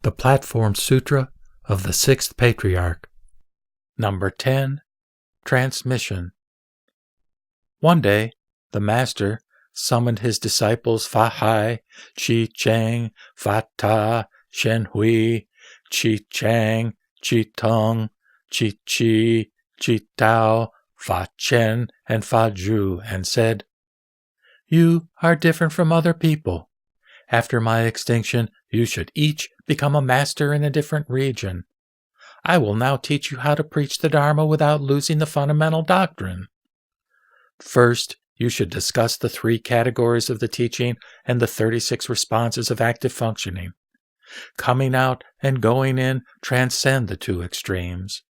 The Platform Sutra of the Sixth Patriarch. Number 10. Transmission. One day, the Master summoned his disciples Fa Hai, Chi Cheng, Fa Ta, Shen Hui, Chi Chang, Chi Tung, Chi Chi, Chi Tao, Fa Chen, and Fa Zhu, and said, "You are different from other people. After my extinction, you should each become a master in a different region. I will now teach you how to preach the Dharma without losing the fundamental doctrine. First, you should discuss the 3 categories of the teaching and the 36 responses of active functioning. Coming out and going in transcend the 2 extremes.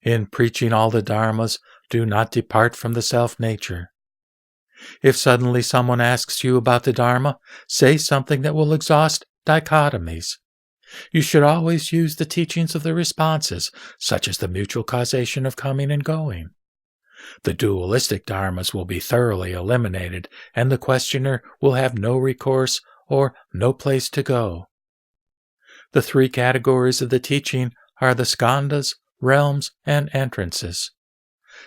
In preaching all the Dharmas, do not depart from the self-nature. If suddenly someone asks you about the Dharma, say something that will exhaust dichotomies. You should always use the teachings of the responses, such as the mutual causation of coming and going. The dualistic dharmas will be thoroughly eliminated, and the questioner will have no recourse or no place to go. The 3 categories of the teaching are the skandhas, realms, and entrances.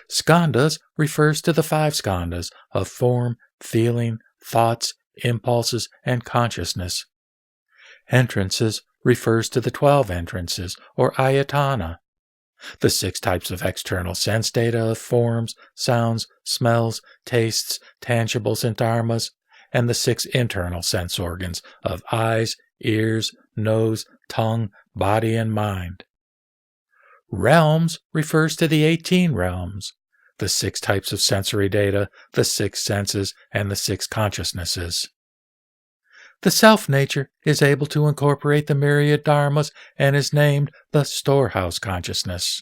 Skandhas refers to the 5 skandhas of form, feeling, thoughts, impulses, and consciousness. Entrances refers to the 12 entrances, or ayatana, the 6 types of external sense data of forms, sounds, smells, tastes, tangibles, and dharmas, and the 6 internal sense organs of eyes, ears, nose, tongue, body, and mind. Realms refers to the 18 realms, the 6 types of sensory data, the 6 senses, and the 6 consciousnesses. The self-nature is able to incorporate the myriad dharmas and is named the storehouse consciousness.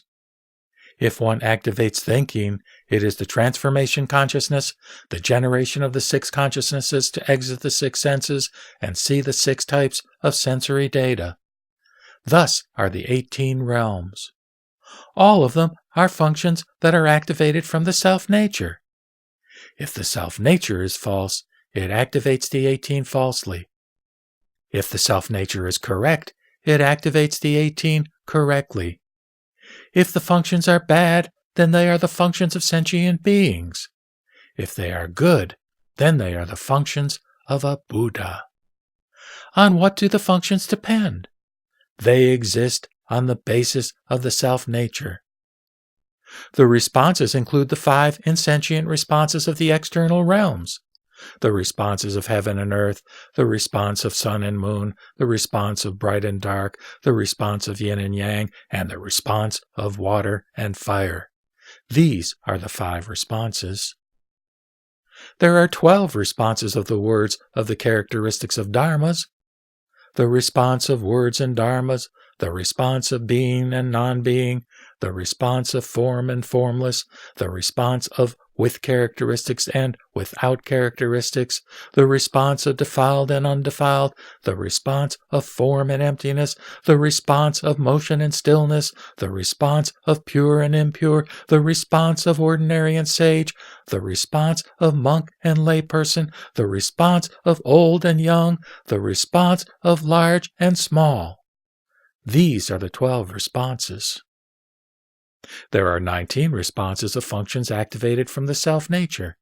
If one activates thinking, it is the transformation consciousness, the generation of the 6 consciousnesses to exit the 6 senses and see the 6 types of sensory data. Thus are the 18 realms. All of them are functions that are activated from the self-nature. If the self-nature is false, it activates the 18 falsely. If the self-nature is correct, it activates the 18 correctly. If the functions are bad, then they are the functions of sentient beings. If they are good, then they are the functions of a Buddha. On what do the functions depend? They exist on the basis of the self-nature. The responses include the 5 insentient responses of the external realms, the responses of heaven and earth, the response of sun and moon, the response of bright and dark, the response of yin and yang, and the response of water and fire. These are the 5 responses. There are 12 responses of the words of the characteristics of dharmas, the response of words and dharmas, the response of being and non-being, the response of form and formless, the response of with characteristics and without characteristics, the response of defiled and undefiled, the response of form and emptiness, the response of motion and stillness, the response of pure and impure, the response of ordinary and sage, the response of monk and layperson, the response of old and young, the response of large and small. These are the 12 responses. There are 19 responses of functions activated from the self-nature.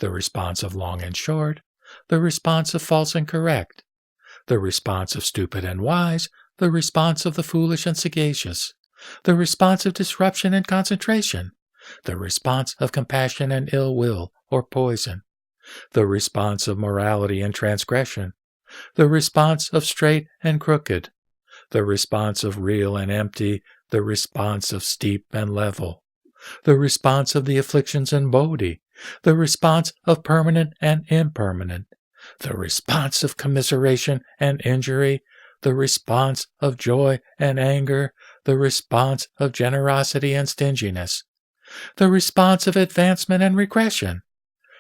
The response of long and short, the response of false and correct, the response of stupid and wise, the response of the foolish and sagacious, the response of disruption and concentration, the response of compassion and ill will or poison, the response of morality and transgression, the response of straight and crooked, the response of real and empty, the response of steep and level, the response of the afflictions and bodhi, the response of permanent and impermanent, the response of commiseration and injury, the response of joy and anger, the response of generosity and stinginess, the response of advancement and regression,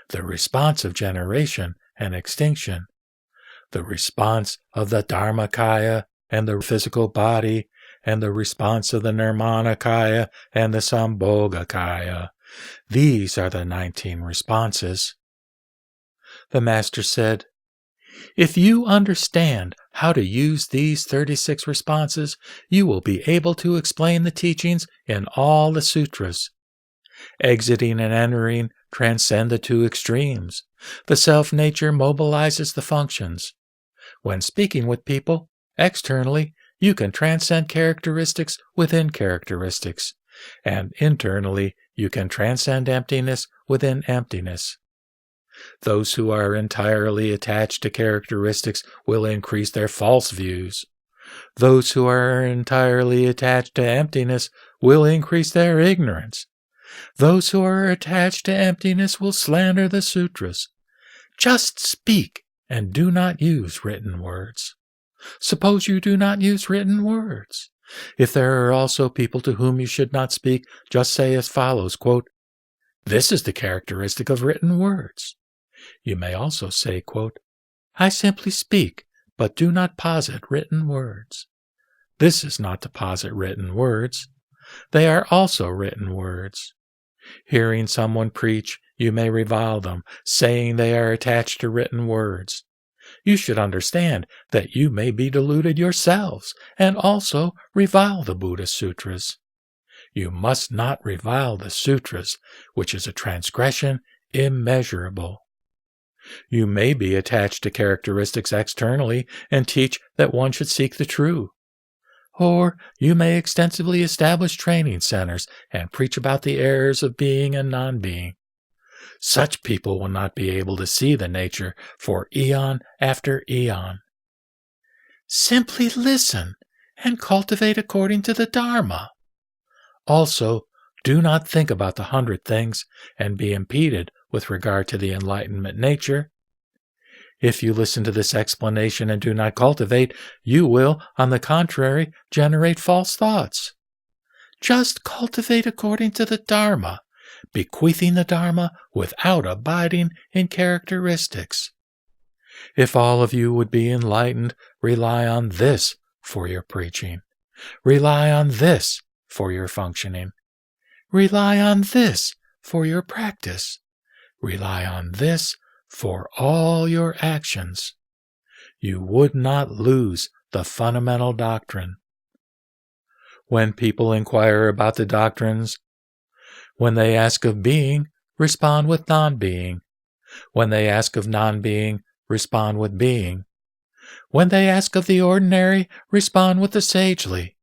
the response of generation and extinction, the response of the Dharmakaya and the physical body, and the response of the Nirmanakaya and the Sambhogakaya. These are the 19 responses. The Master said, If you understand how to use these 36 responses, you will be able to explain the teachings in all the sutras. Exiting and entering transcend the two extremes. The self-nature mobilizes the functions. When speaking with people, externally, you can transcend characteristics within characteristics, and internally, you can transcend emptiness within emptiness. Those who are entirely attached to characteristics will increase their false views. Those who are entirely attached to emptiness will increase their ignorance. Those who are attached to emptiness will slander the sutras. Just speak and do not use written words. Suppose you do not use written words. If there are also people to whom you should not speak, just say as follows, quote, "This is the characteristic of written words." You may also say, quote, "I simply speak, but do not posit written words." This is not to posit written words. They are also written words. Hearing someone preach, you may revile them, saying they are attached to written words. You should understand that you may be deluded yourselves and also revile the Buddhist sutras. You must not revile the sutras, which is a transgression immeasurable. You may be attached to characteristics externally and teach that one should seek the true. Or you may extensively establish training centers and preach about the errors of being and non-being. Such people will not be able to see the nature for eon after eon. Simply listen and cultivate according to the Dharma. Also, do not think about the 100 things and be impeded with regard to the enlightenment nature. If you listen to this explanation and do not cultivate, you will, on the contrary, generate false thoughts. Just cultivate according to the Dharma, bequeathing the Dharma without abiding in characteristics. If all of you would be enlightened, rely on this for your preaching. Rely on this for your functioning. Rely on this for your practice. Rely on this for all your actions. You would not lose the fundamental doctrine. When people inquire about the doctrines, when they ask of being, respond with non-being. When they ask of non-being, respond with being. When they ask of the ordinary, respond with the sagely.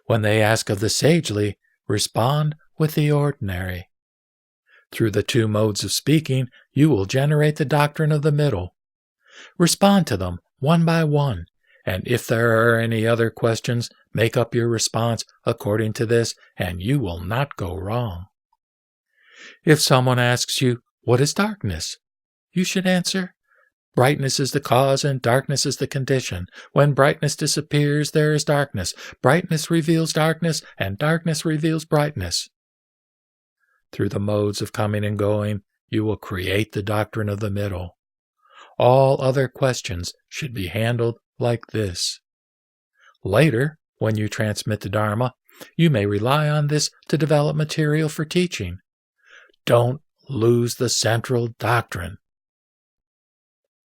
When they ask of the sagely, respond with the ordinary. Through the two modes of speaking, you will generate the doctrine of the middle. Respond to them one by one, and if there are any other questions, make up your response according to this, and you will not go wrong. If someone asks you, "What is darkness?" you should answer, "Brightness is the cause and darkness is the condition. When brightness disappears, there is darkness. Brightness reveals darkness, and darkness reveals brightness." Through the modes of coming and going, you will create the doctrine of the middle. All other questions should be handled like this. Later, when you transmit the Dharma, you may rely on this to develop material for teaching. Don't lose the central doctrine.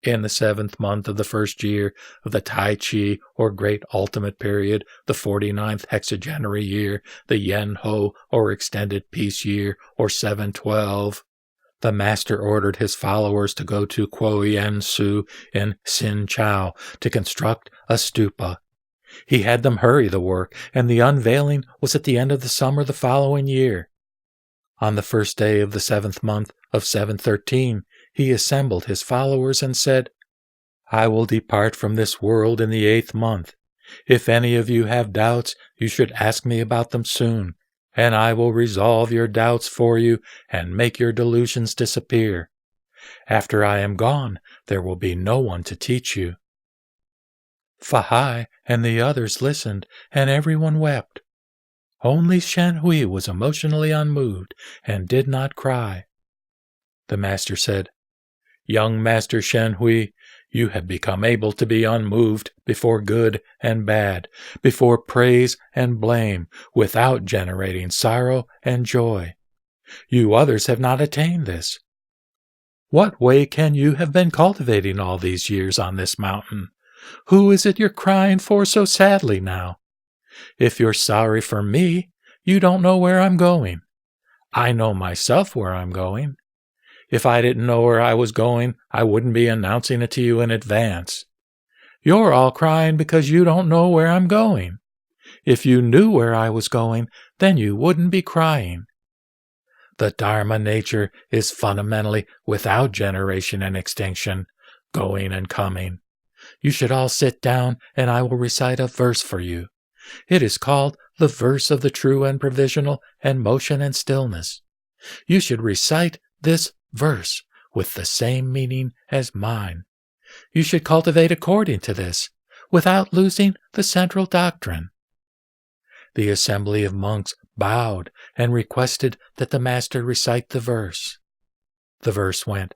In the 7th month of the first year of the Tai Chi, or Great Ultimate Period, the 49th hexagenary year, the Yen Ho, or Extended Peace Year, or 712, the Master ordered his followers to go to Kuo Yen Su in Sin Chao to construct a stupa. He had them hurry the work, and the unveiling was at the end of the summer the following year. On the first day of the 7th month of 713, he assembled his followers and said, "I will depart from this world in the 8th month. If any of you have doubts, you should ask me about them soon, and I will resolve your doubts for you and make your delusions disappear. After I am gone, there will be no one to teach you." Fahai and the others listened, and everyone wept. Only Shen Hui was emotionally unmoved and did not cry. The Master said, "Young Master Shen Hui, you have become able to be unmoved before good and bad, before praise and blame, without generating sorrow and joy. You others have not attained this. What way can you have been cultivating all these years on this mountain? Who is it you're crying for so sadly now? If you're sorry for me, you don't know where I'm going. I know myself where I'm going. If I didn't know where I was going, I wouldn't be announcing it to you in advance. You're all crying because you don't know where I'm going. If you knew where I was going, then you wouldn't be crying. The Dharma nature is fundamentally without generation and extinction, going and coming. You should all sit down, and I will recite a verse for you. It is called the verse of the true and provisional and motion and stillness. You should recite this verse with the same meaning as mine. You should cultivate according to this, without losing the central doctrine. The assembly of monks bowed and requested that the master recite the verse. The verse went,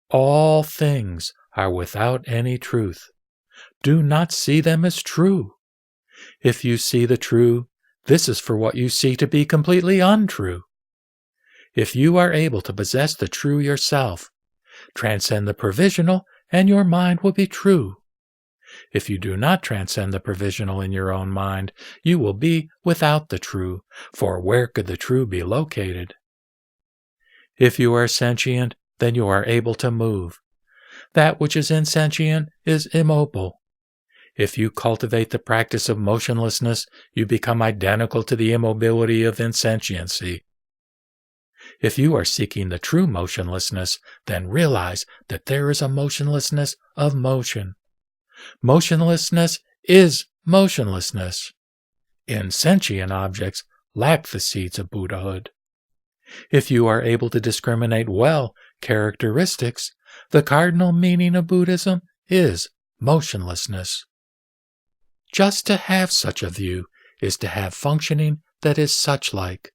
"All things are without any truth. Do not see them as true. If you see the true, this is for what you see to be completely untrue. If you are able to possess the true yourself, transcend the provisional, and your mind will be true. If you do not transcend the provisional in your own mind, you will be without the true, for where could the true be located? If you are sentient, then you are able to move. That which is insentient is immobile. If you cultivate the practice of motionlessness, you become identical to the immobility of insentiency. If you are seeking the true motionlessness, then realize that there is a motionlessness of motion. Motionlessness is motionlessness. Insentient objects lack the seeds of Buddhahood. If you are able to discriminate well characteristics, the cardinal meaning of Buddhism is motionlessness. Just to have such a view is to have functioning that is such-like.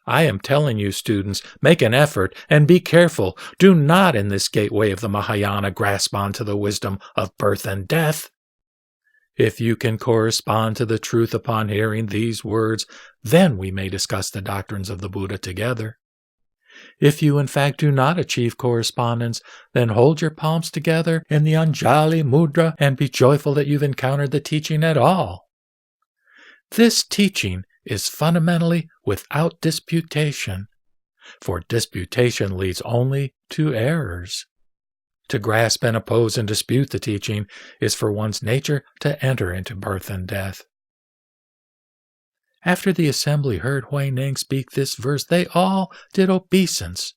I am telling you, students, make an effort and be careful. Do not in this gateway of the Mahayana grasp onto the wisdom of birth and death. If you can correspond to the truth upon hearing these words, then we may discuss the doctrines of the Buddha together. If you in fact do not achieve correspondence, then hold your palms together in the Anjali Mudra and be joyful that you've encountered the teaching at all. This teaching is fundamentally without disputation, for disputation leads only to errors. To grasp and oppose and dispute the teaching is for one's nature to enter into birth and death. After the assembly heard Huineng speak this verse, they all did obeisance.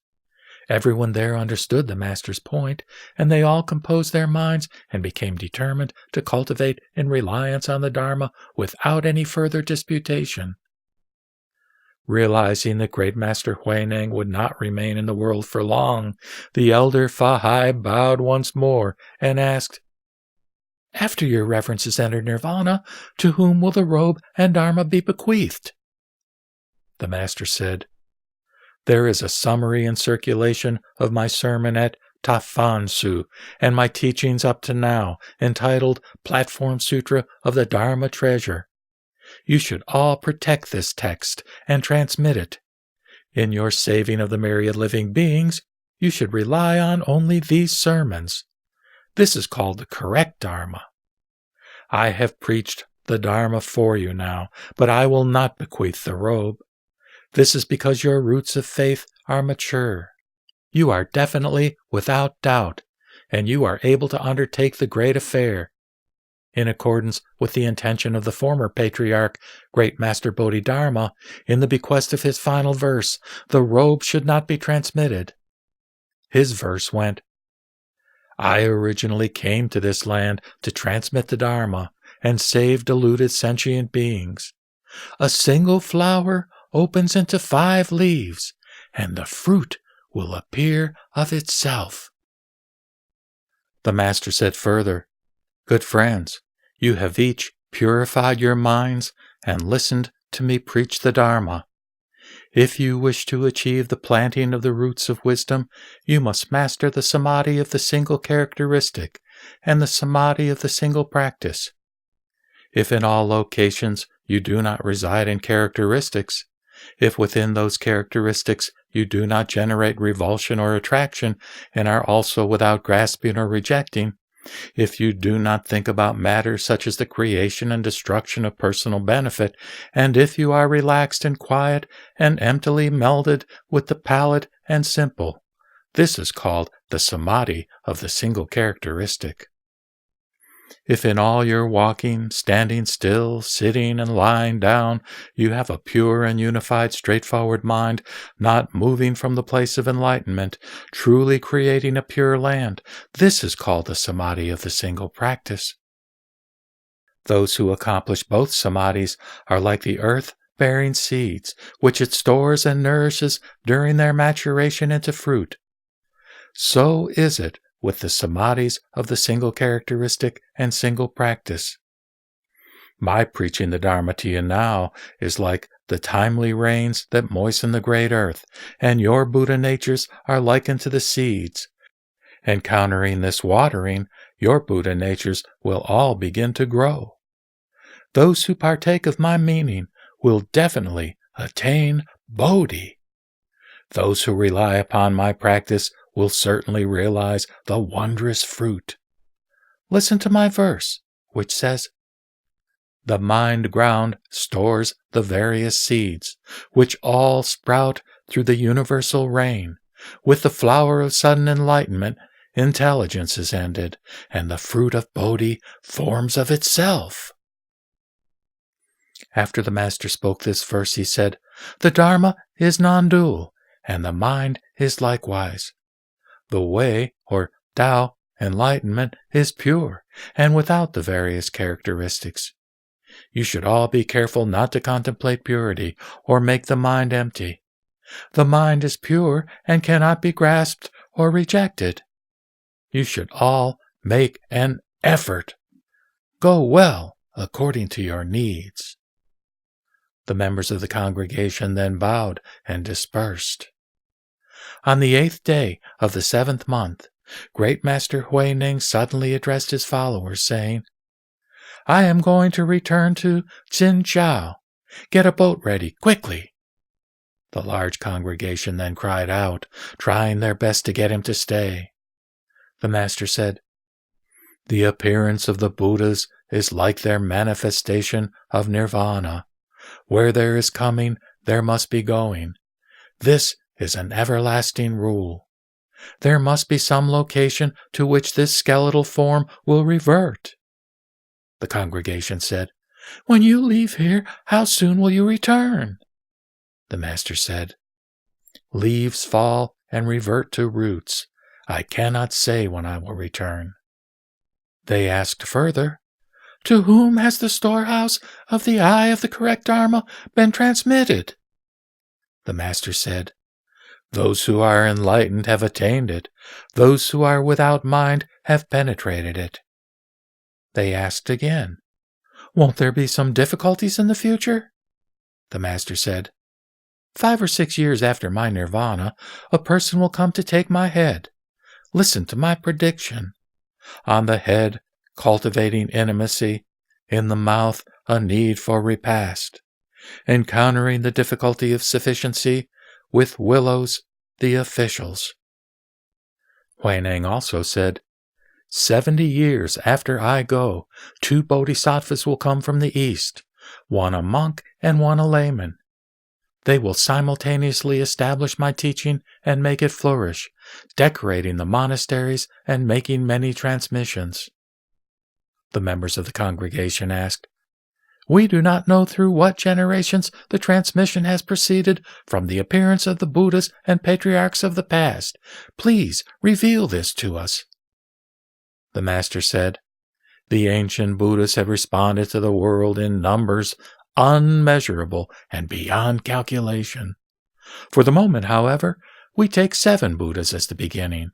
Everyone there understood the master's point, and they all composed their minds and became determined to cultivate in reliance on the Dharma without any further disputation. Realizing that Great Master Huineng would not remain in the world for long, the elder Fahai bowed once more and asked, "After your reverences enter nirvana, to whom will the robe and Dharma be bequeathed?" The master said, "There is a summary in circulation of my sermon at Tafansu and my teachings up to now, entitled Platform Sutra of the Dharma Treasure. You should all protect this text and transmit it. In your saving of the myriad living beings, you should rely on only these sermons. This is called the correct Dharma. I have preached the Dharma for you now, but I will not bequeath the robe. This is because your roots of faith are mature. You are definitely without doubt, and you are able to undertake the great affair. In accordance with the intention of the former patriarch, Great Master Bodhidharma, in the bequest of his final verse, the robe should not be transmitted. His verse went, I originally came to this land to transmit the Dharma and save deluded sentient beings. A single flower opens into 5 leaves, and the fruit will appear of itself." The master said further, "Good friends, you have each purified your minds and listened to me preach the Dharma. If you wish to achieve the planting of the roots of wisdom, you must master the samadhi of the single characteristic and the samadhi of the single practice. If in all locations you do not reside in characteristics, If within those characteristics you do not generate revulsion or attraction and are also without grasping or rejecting, if you do not think about matters such as the creation and destruction of personal benefit, and if you are relaxed and quiet and emptily melded with the pallid and simple, this is called the samadhi of the single characteristic. If in all your walking, standing still, sitting, and lying down, you have a pure and unified straightforward mind, not moving from the place of enlightenment, truly creating a pure land, this is called the samadhi of the single practice. Those who accomplish both samadhis are like the earth bearing seeds, which it stores and nourishes during their maturation into fruit. So is it with the samadhis of the single characteristic and single practice. My preaching the Dharma to you now is like the timely rains that moisten the great earth, and your Buddha natures are likened to the seeds. Encountering this watering, your Buddha natures will all begin to grow. Those who partake of my meaning will definitely attain Bodhi. Those who rely upon my practice will certainly realize the wondrous fruit. Listen to my verse, which says, "The mind ground stores the various seeds, which all sprout through the universal rain. With the flower of sudden enlightenment, intelligence is ended, and the fruit of Bodhi forms of itself." After the Master spoke this verse, he said, "The Dharma is non-dual, and the mind is likewise. The way, or Tao, enlightenment, is pure, and without the various characteristics. You should all be careful not to contemplate purity, or make the mind empty. The mind is pure and cannot be grasped or rejected. You should all make an effort. Go well according to your needs." The members of the congregation then bowed and dispersed. On the 8th day of the 7th month, Great Master Hui Ning suddenly addressed his followers, saying, "I am going to return to Jinjiao. Get a boat ready, quickly." The large congregation then cried out, trying their best to get him to stay. The Master said, "The appearance of the Buddhas is like their manifestation of nirvana. Where there is coming, there must be going. This is an everlasting rule. There must be some location to which this skeletal form will revert." The congregation said, "When you leave here, how soon will you return?" The Master said, "Leaves fall and revert to roots. I cannot say when I will return." They asked further, "To whom has the storehouse of the eye of the correct Dharma been transmitted?" The Master said, "Those who are enlightened have attained it. Those who are without mind have penetrated it." They asked again, "Won't there be some difficulties in the future?" The Master said, 5 or 6 years after my nirvana, a person will come to take my head. Listen to my prediction. On the head, cultivating intimacy. In the mouth, a need for repast. Encountering the difficulty of sufficiency, with willows, the officials." Huineng also said, 70 years after I go, 2 bodhisattvas will come from the east, one a monk and one a layman. They will simultaneously establish my teaching and make it flourish, decorating the monasteries and making many transmissions. The members of the congregation asked, "We do not know through what generations the transmission has proceeded from the appearance of the Buddhas and Patriarchs of the past. Please reveal this to us." The Master said, "The ancient Buddhas have responded to the world in numbers unmeasurable and beyond calculation. For the moment, however, we take 7 Buddhas as the beginning.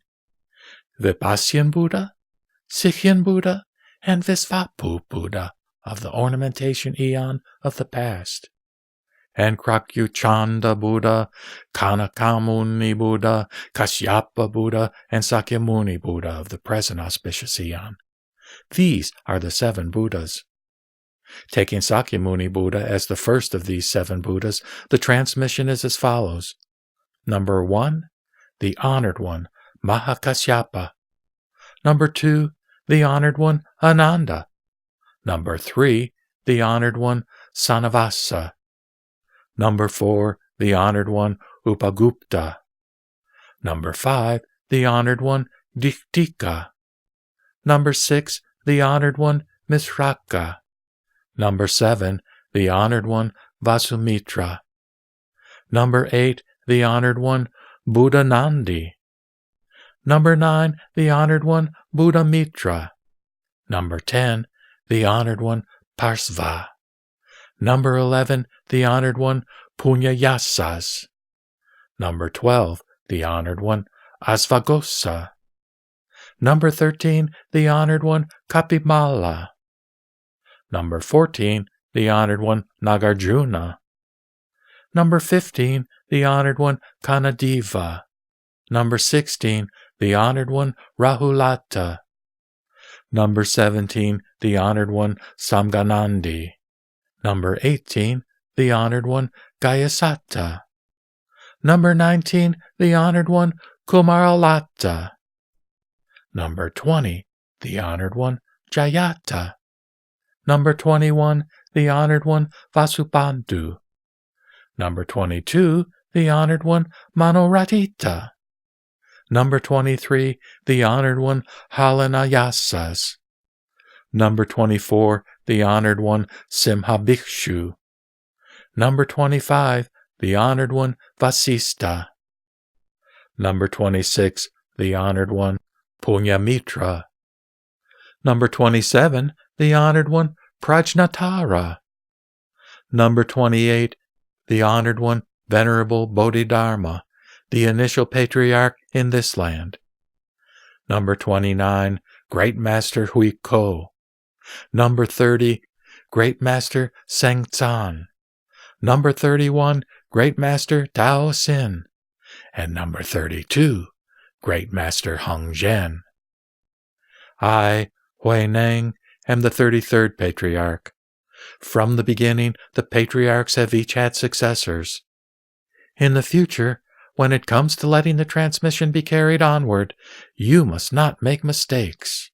Vipasyan Buddha, Sikhin Buddha, and Visvapu Buddha of the ornamentation eon of the past, and Krakyuchanda Buddha, Kanakamuni Buddha, Kashyapa Buddha, and Sakyamuni Buddha of the present auspicious eon. These are the 7 Buddhas. Taking Sakyamuni Buddha as the first of these 7 Buddhas, the transmission is as follows. Number 1, the honored one, Mahakasyapa. Number 2, the honored one, Ananda. Number 3, the honored one, Sanavasa. Number 4, the honored one, Upagupta. Number 5, the honored one, Diktika. Number 6, the honored one, Misraka. Number 7, the honored one, Vasumitra. Number 8, the honored one, Buddhanandi. Number 9, the honored one, Buddhamitra. Number 10, the honored one, Parsva. Number 11, the honored one, Punyayasas. Number 12, the honored one, Asvagosa. Number 13, the honored one, Kapimala. Number 14, the honored one, Nagarjuna. Number 15, the honored one, Kanadiva. Number 16, the honored one, Rahulata. Number 17, the honored one, Samganandi. Number 18, the honored one, Gayasata. Number 19, the honored one, Kumaralata. Number 20, the honored one, Jayata. Number 21, the honored one, Vasubandhu. Number 22, the honored one, Manoratita. Number 23, the honored one, Halanayasas. Number 24, the honored one, Simhabhikshu. Number 25, the honored one, Vasista. Number 26, the honored one, Punyamitra. Number 27, the honored one, Prajnatara. Number 28, the honored one, Venerable Bodhidharma, the initial patriarch in this land. Number 29, Great Master Hui Ko. Number 30, Great Master Sengtsan. Number 31, Great Master Tao Sin. And number 32, Great Master Heng Zhen. I, Hui Neng, am the 33rd Patriarch. From the beginning, the patriarchs have each had successors. In the future, when it comes to letting the transmission be carried onward, you must not make mistakes.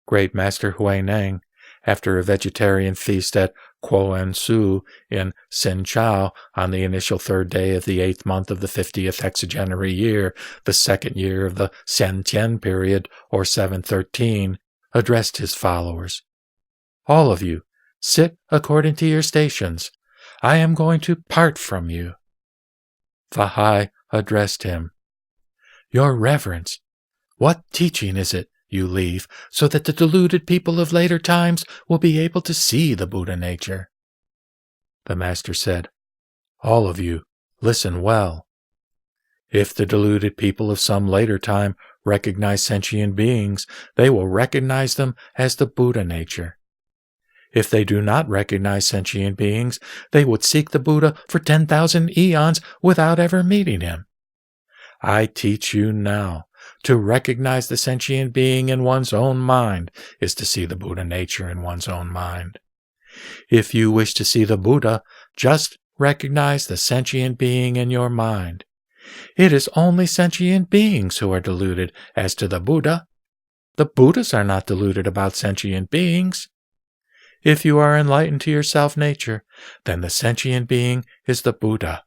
Great Master Hui Neng, after a vegetarian feast at Kuo Su in Sinchao on the initial 3rd day of the 8th month of the 50th hexagenary year, the 2nd year of the Sentian period, or 713, addressed his followers. All of you, sit according to your stations. I am going to part from you. Vahai addressed him. Your Reverence, what teaching is it you leave so that the deluded people of later times will be able to see the Buddha nature? The Master said, all of you, listen well. If the deluded people of some later time recognize sentient beings, they will recognize them as the Buddha nature. If they do not recognize sentient beings, they would seek the Buddha for 10,000 eons without ever meeting him. I teach you now, to recognize the sentient being in one's own mind is to see the Buddha nature in one's own mind. If you wish to see the Buddha, just recognize the sentient being in your mind. It is only sentient beings who are deluded as to the Buddha. The Buddhas are not deluded about sentient beings. If you are enlightened to your self-nature, then the sentient being is the Buddha.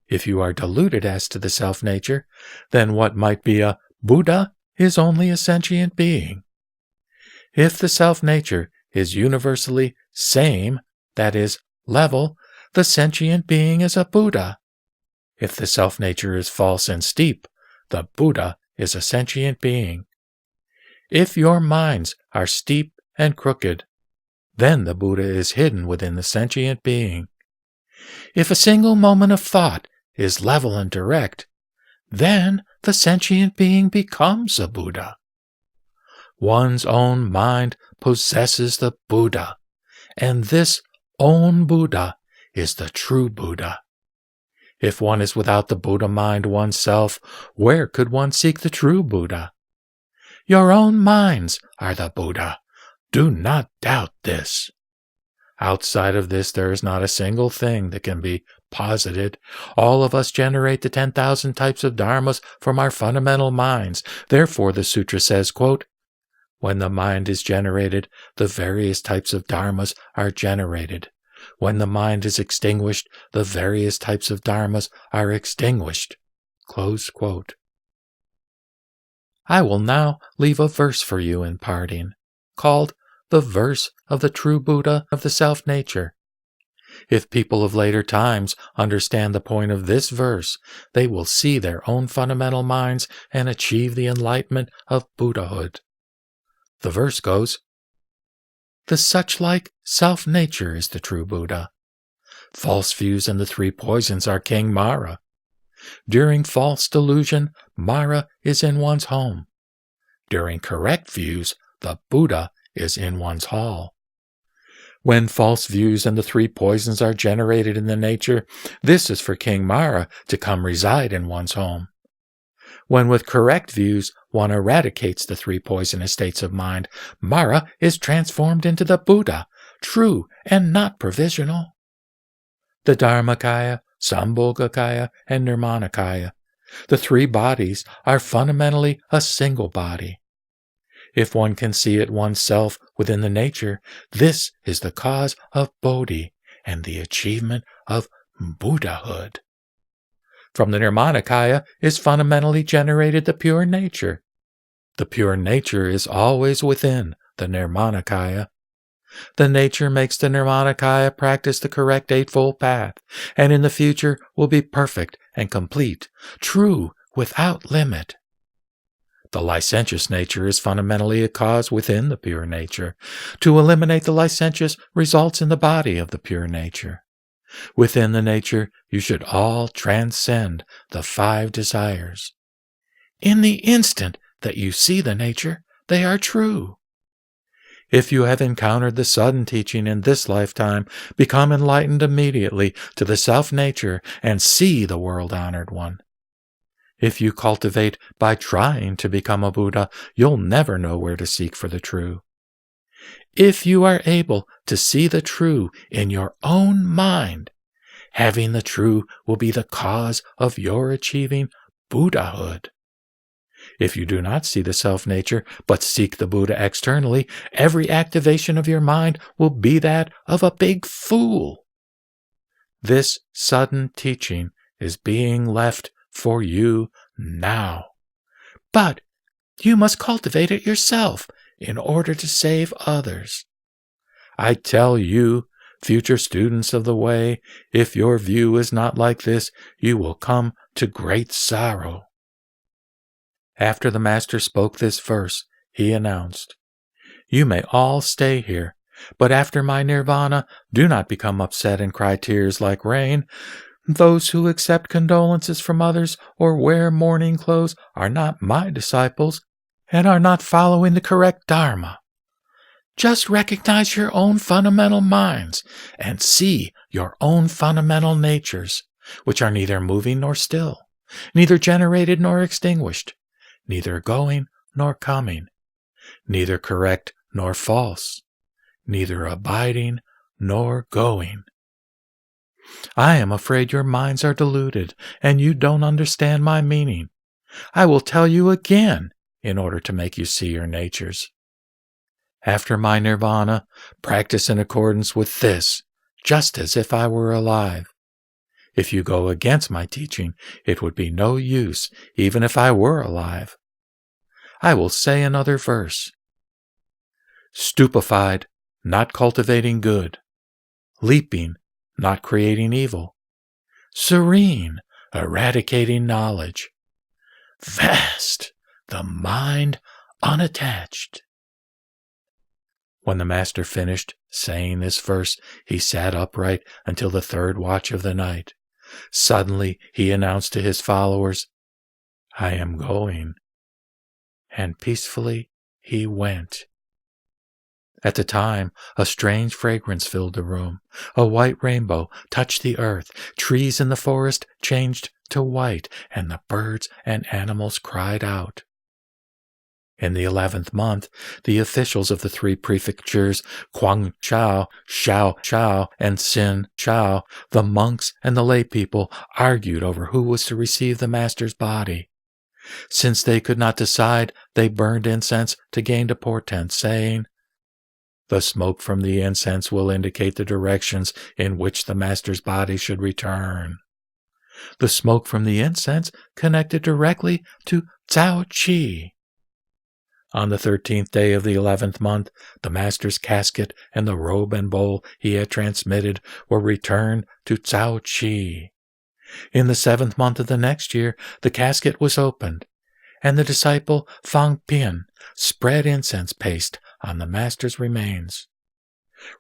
If you are deluded as to the self-nature, then what might be a Buddha is only a sentient being. If the self-nature is universally same, that is, level, the sentient being is a Buddha. If the self-nature is false and steep, the Buddha is a sentient being. If your minds are steep and crooked, then the Buddha is hidden within the sentient being. If a single moment of thought is level and direct, then the sentient being becomes a Buddha. One's own mind possesses the Buddha, and this own Buddha is the true Buddha. If one is without the Buddha mind oneself, where could one seek the true Buddha? Your own minds are the Buddha. Do not doubt this. Outside of this, there is not a single thing that can be posited. All of us generate the 10,000 types of dharmas from our fundamental minds. Therefore, the sutra says, quote, when the mind is generated, the various types of dharmas are generated. When the mind is extinguished, the various types of dharmas are extinguished. Close quote. I will now leave a verse for you in parting, called the verse of the true Buddha of the self-nature. If people of later times understand the point of this verse, they will see their own fundamental minds and achieve the enlightenment of Buddhahood. The verse goes, the such-like self-nature is the true Buddha. False views and the three poisons are King Mara. During false delusion, Mara is in one's home. During correct views, the Buddha is in one's hall. When false views and the three poisons are generated in the nature, this is for King Mara to come reside in one's home. When with correct views one eradicates the three poisonous states of mind, Mara is transformed into the Buddha, true and not provisional. The Dharmakaya, Sambhogakaya, and Nirmanakaya, the three bodies, are fundamentally a single body. If one can see it oneself within the nature, this is the cause of Bodhi and the achievement of Buddhahood. From the Nirmanakaya is fundamentally generated the pure nature. The pure nature is always within the Nirmanakaya. The nature makes the Nirmanakaya practice the correct Eightfold Path, and in the future will be perfect and complete, true without limit. The licentious nature is fundamentally a cause within the pure nature. To eliminate the licentious results in the body of the pure nature. Within the nature, you should all transcend the 5 desires. In the instant that you see the nature, they are true. If you have encountered the sudden teaching in this lifetime, become enlightened immediately to the self-nature and see the world-honored one. If you cultivate by trying to become a Buddha, you'll never know where to seek for the true. If you are able to see the true in your own mind, having the true will be the cause of your achieving Buddhahood. If you do not see the self-nature, but seek the Buddha externally, every activation of your mind will be that of a big fool. This sudden teaching is being left for you now. But you must cultivate it yourself in order to save others. I tell you, future students of the way, if your view is not like this, you will come to great sorrow. After the Master spoke this verse, he announced, you may all stay here, but after my nirvana, do not become upset and cry tears like rain. Those who accept condolences from others or wear mourning clothes are not my disciples and are not following the correct Dharma. Just recognize your own fundamental minds and see your own fundamental natures, which are neither moving nor still, neither generated nor extinguished, neither going nor coming, neither correct nor false, neither abiding nor going. I am afraid your minds are deluded, and you don't understand my meaning. I will tell you again in order to make you see your natures. After my nirvana, practice in accordance with this, just as if I were alive. If you go against my teaching, it would be no use, even if I were alive. I will say another verse. Stupefied, not cultivating good. Leaping, not creating evil. Serene, eradicating knowledge. Vast, the mind unattached. When the Master finished saying this verse, he sat upright until the 3rd watch of the night. Suddenly he announced to his followers, I am going. And peacefully he went. At the time, a strange fragrance filled the room. A white rainbow touched the earth. Trees in the forest changed to white, and the birds and animals cried out. In the 11th month, the officials of the three prefectures, Guangzhou, Shaochao, and Xinchao, the monks and the lay people, argued over who was to receive the master's body. Since they could not decide, they burned incense to gain a portent, saying, "The smoke from the incense will indicate the directions in which the master's body should return." The smoke from the incense connected directly to Cao Qi. On the 13th day of the 11th month, the master's casket and the robe and bowl he had transmitted were returned to Cao Qi. In the 7th month of the next year, the casket was opened, and the disciple Fang Pian spread incense paste on the master's remains.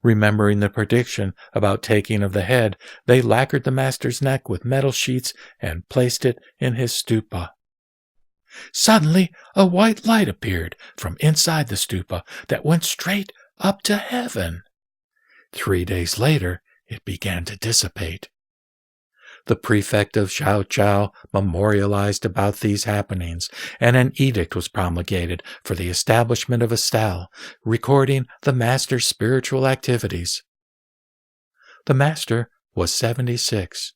Remembering the prediction about taking of the head, they lacquered the master's neck with metal sheets and placed it in his stupa. Suddenly, a white light appeared from inside the stupa that went straight up to heaven. 3 days later, it began to dissipate. The prefect of Shaochao memorialized about these happenings, and an edict was promulgated for the establishment of a stele, recording the master's spiritual activities. The master was 76.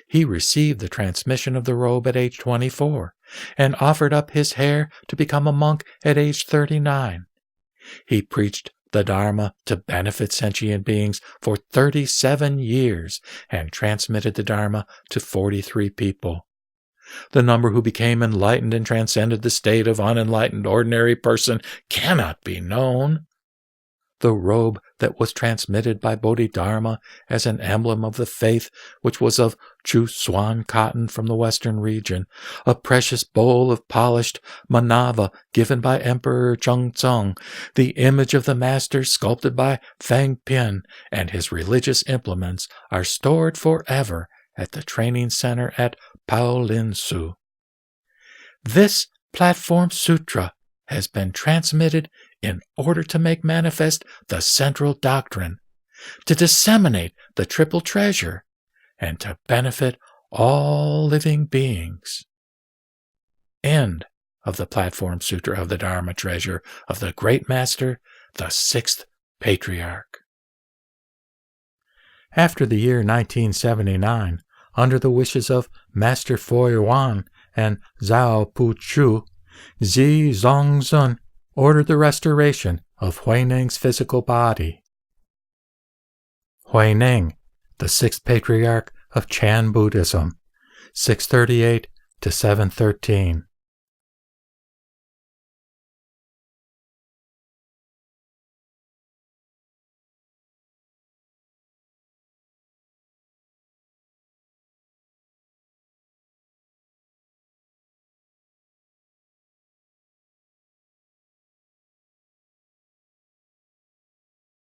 He received the transmission of the robe at age 24, and offered up his hair to become a monk at age 39. He preached the Dharma to benefit sentient beings for 37 years and transmitted the Dharma to 43 people. The number who became enlightened and transcended the state of unenlightened ordinary person cannot be known. The robe that was transmitted by Bodhidharma as an emblem of the faith, which was of Chu Swan cotton from the western region, a precious bowl of polished manava given by Emperor Zhengzong, the image of the master sculpted by Fang Pian, and his religious implements are stored forever at the training center at Paolinsu. This Platform Sutra has been transmitted in order to make manifest the central doctrine, to disseminate the triple treasure, and to benefit all living beings. End of the Platform Sutra of the Dharma treasure of the Great Master, the Sixth Patriarch. After the year 1979, under the wishes of Master Fo Yuan and Zhao Puchu, Zi Zongzun ordered the restoration of Huineng's physical body. Huineng, the Sixth Patriarch of Chan Buddhism, 638 to 713.